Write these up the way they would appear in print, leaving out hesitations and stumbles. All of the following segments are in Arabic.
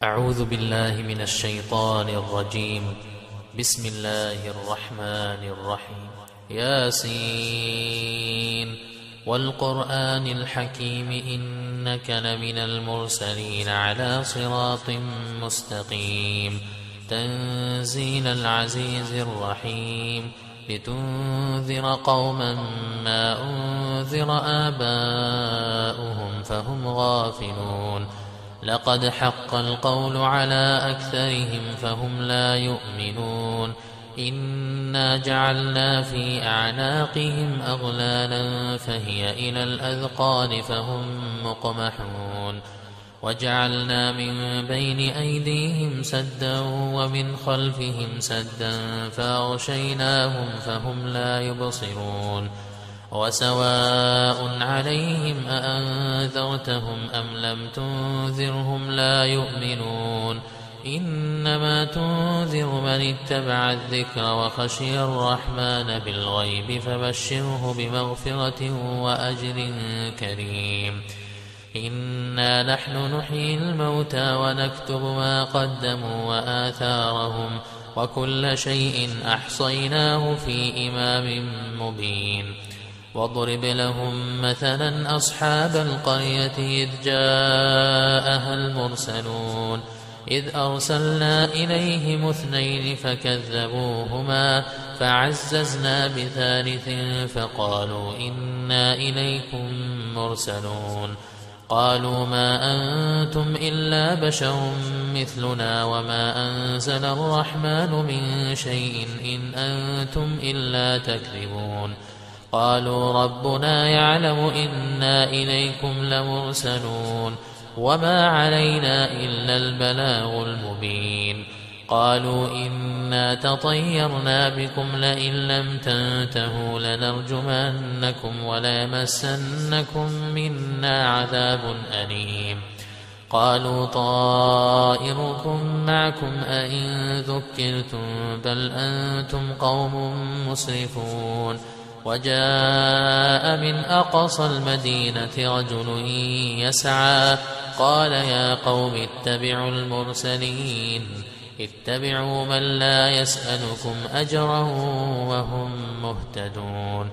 أعوذ بالله من الشيطان الرجيم. بسم الله الرحمن الرحيم. ياسين والقرآن الحكيم إنك لمن المرسلين على صراط مستقيم تنزيل العزيز الرحيم لتنذر قوما ما أنذر آباؤهم فهم غافلون لقد حق القول على أكثرهم فهم لا يؤمنون إنا جعلنا في أعناقهم أغلالا فهي إلى الأذقان فهم مقمحون وجعلنا من بين أيديهم سدا ومن خلفهم سدا فأغشيناهم فهم لا يبصرون وسواء عليهم أأنذرتهم أم لم تنذرهم لا يؤمنون إنما تنذر من اتبع الذكر وخشي الرحمن بالغيب فبشره بمغفرة وأجر كريم إنا نحن نحيي الموتى ونكتب ما قدموا وآثارهم وكل شيء أحصيناه في إمام مبين واضرب لهم مثلا أصحاب القرية إذ جاءها المرسلون إذ أرسلنا إليهم اثنين فكذبوهما فعززنا بثالث فقالوا إنا إليكم مرسلون قالوا ما أنتم إلا بشر مثلنا وما أنزل الرحمن من شيء إن أنتم إلا تكذبون قالوا ربنا يعلم إنا إليكم لمرسلون وما علينا إلا البلاغ المبين قالوا إنا تطيرنا بكم لئن لم تنتهوا لنرجمنكم وليمسنكم منا عذاب أليم قالوا طائركم معكم أئن ذكرتم بل أنتم قوم مسرفون وجاء من أقصى المدينة رجل يسعى قال يا قوم اتبعوا المرسلين اتبعوا من لا يسألكم أجرا وهم مهتدون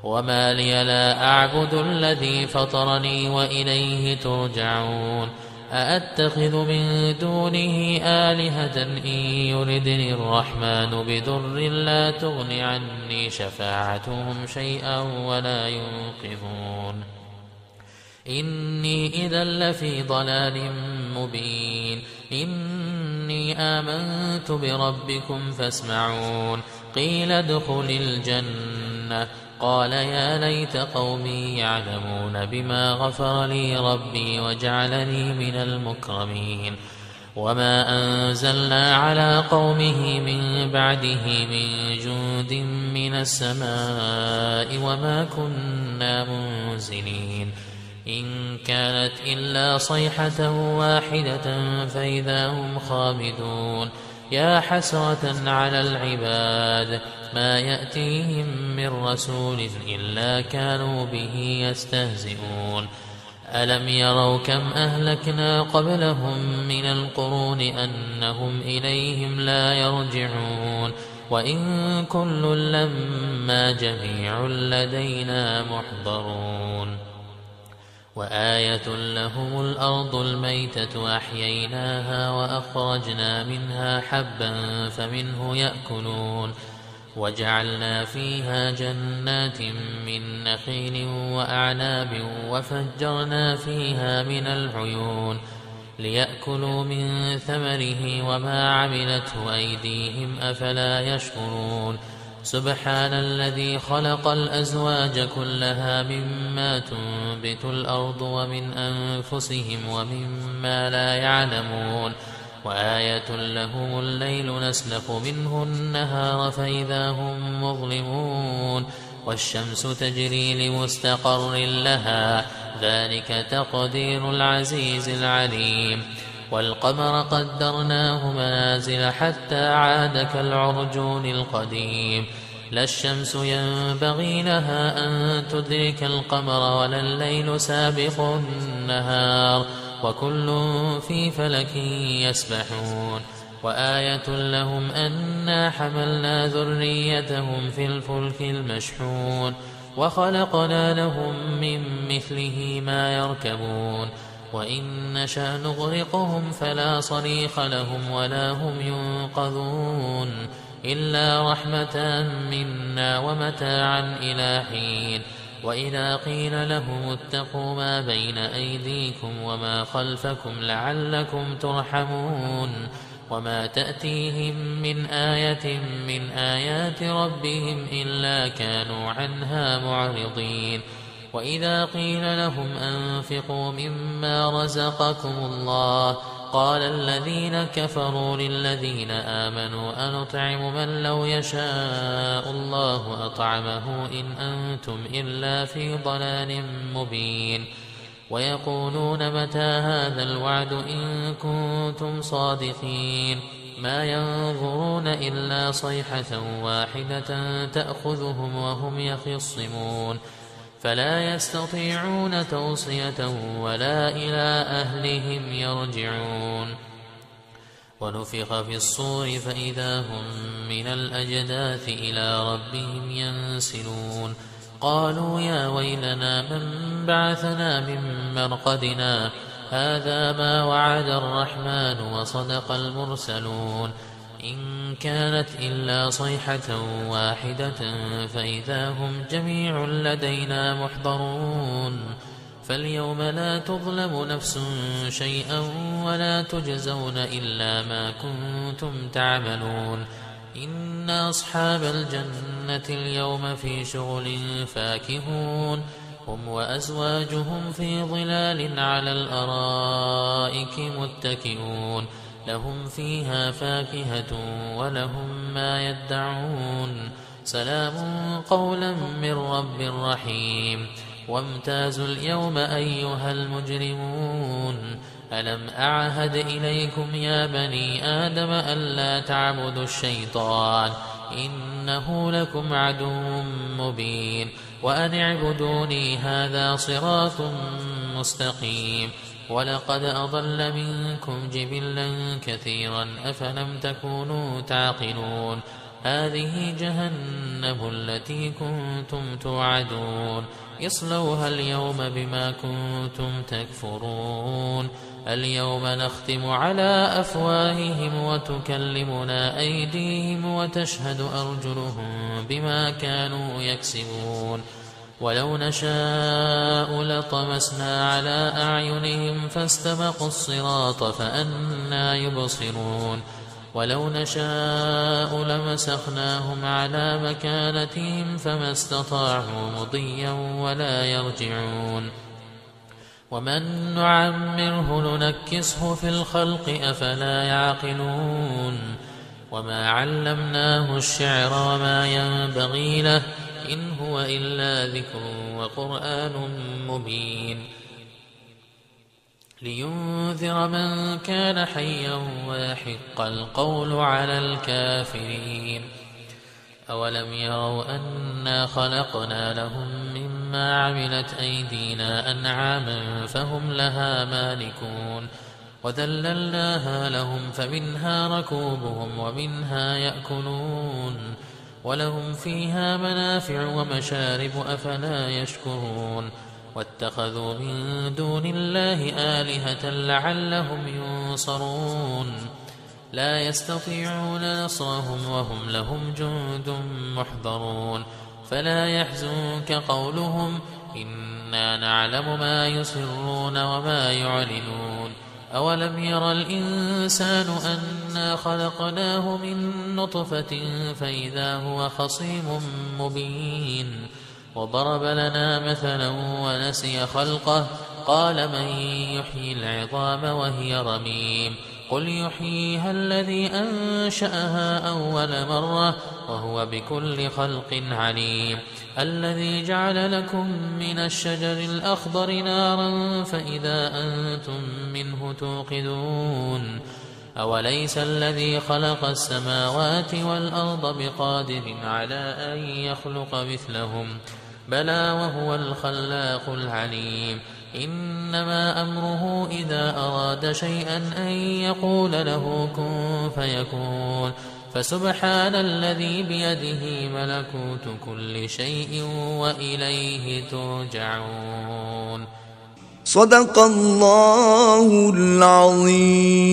وما لي لا أعبد الذي فطرني وإليه ترجعون أأتخذ من دونه آلهة إن يردني الرحمن بضر لا تغن عني شفاعتهم شيئا ولا ينقذون إني إذا لفي ضلال مبين إني آمنت بربكم فاسمعون قيل ادخل الجنة قال يا ليت قومي يعلمون بما غفر لي ربي وجعلني من المكرمين وما أنزلنا على قومه من بعده من جند من السماء وما كنا منزلين إن كانت إلا صيحة واحدة فإذا هم خامدون يا حسرة على العباد ما يأتيهم من رسول إلا كانوا به يستهزئون ألم يروا كم أهلكنا قبلهم من القرون أنهم إليهم لا يرجعون وإن كل لما جميع لدينا محضرون وآية لهم الأرض الميتة أحييناها وأخرجنا منها حبا فمنه يأكلون وجعلنا فيها جنات من نخيل وأعناب وفجرنا فيها من العيون ليأكلوا من ثمره وما عملته أيديهم أفلا يشكرون سبحان الذي خلق الأزواج كلها مما تنبت الأرض ومن أنفسهم ومما لا يعلمون وآية لهم الليل نسلخ منه النهار فإذا هم مظلمون والشمس تجري لمستقر لها ذلك تقدير العزيز العليم والقمر قدرناه منازل حتى عاد كالعرجون القديم لا الشمس ينبغي لها أن تدرك القمر ولا الليل سابق النهار وكل في فلك يسبحون وآية لهم أنا حملنا ذريتهم في الفلك المشحون وخلقنا لهم من مثله ما يركبون وإن نشأ نغرقهم فلا صريخ لهم ولا هم ينقذون إلا رحمة منا ومتاعا إلى حين وإذا قيل لهم اتقوا ما بين أيديكم وما خلفكم لعلكم ترحمون وما تأتيهم من آية من آيات ربهم إلا كانوا عنها معرضين وإذا قيل لهم أنفقوا مما رزقكم الله قال الذين كفروا للذين آمنوا أنطعم من لو يشاء الله أطعمه إن أنتم إلا في ضلال مبين ويقولون متى هذا الوعد إن كنتم صادقين ما ينظرون إلا صيحة واحدة تأخذهم وهم يخصمون فلا يستطيعون توصية ولا إلى أهلهم يرجعون ونفخ في الصور فإذا هم من الأجداث إلى ربهم ينسلون قالوا يا ويلنا من بعثنا من مرقدنا هذا ما وعد الرحمن وصدق المرسلون إن كانت إلا صيحة واحدة فإذا هم جميع لدينا محضرون فاليوم لا تظلم نفس شيئا ولا تجزون إلا ما كنتم تعملون إن أصحاب الجنة اليوم في شغل فاكهون هم وأزواجهم في ظلال على الأرائك متكئون لهم فيها فاكهة ولهم ما يدعون سلام قولا من رب رحيم وامتازوا اليوم أيها المجرمون ألم أعهد إليكم يا بني آدم ألا تعبدوا الشيطان إنه لكم عدو مبين وأن اعبدوني هذا صراط مستقيم ولقد أضل منكم جبلا كثيرا أفلم تكونوا تعقلون هذه جهنم التي كنتم توعدون اصلوها اليوم بما كنتم تكفرون اليوم نختم على أفواههم وتكلمنا أيديهم وتشهد أرجلهم بما كانوا يكسبون ولو نشاء لطمسنا على أعينهم فاستبقوا الصراط فأنى يبصرون ولو نشاء لمسخناهم على مكانتهم فما استطاعوا مضيا ولا يرجعون ومن نعمره ننكسه في الخلق أفلا يعقلون وما علمناه الشعر وما ينبغي له إن هو إلا ذكر وقرآن مبين لينذر من كان حيا ويحق القول على الكافرين أولم يروا أنا خلقنا لهم مما عملت أيدينا أنعاما فهم لها مالكون وذللناها لهم فمنها ركوبهم ومنها يأكلون ولهم فيها منافع ومشارب أفلا يشكرون واتخذوا من دون الله آلهة لعلهم ينصرون لا يستطيعون نصرهم وهم لهم جند محضرون فلا يحزنك قولهم إنا نعلم ما يسرون وما يعلنون أولم ير الإنسان أنا خلقناه من نطفة فإذا هو خصيم مبين وضرب لنا مثلا ونسي خلقه قال من يحيي العظام وهي رميم قل يحييها الذي أنشأها أول مرة وهو بكل خلق عليم الذي جعل لكم من الشجر الأخضر نارا فإذا أنتم منه توقدون أوليس الذي خلق السماوات والأرض بقادر على أن يخلق مثلهم بلى وهو الخلاق العليم إنما أمره إذا أراد شيئا أن يقول له كن فيكون فسبحان الذي بيده ملكوت كل شيء وإليه ترجعون. صدق الله العظيم.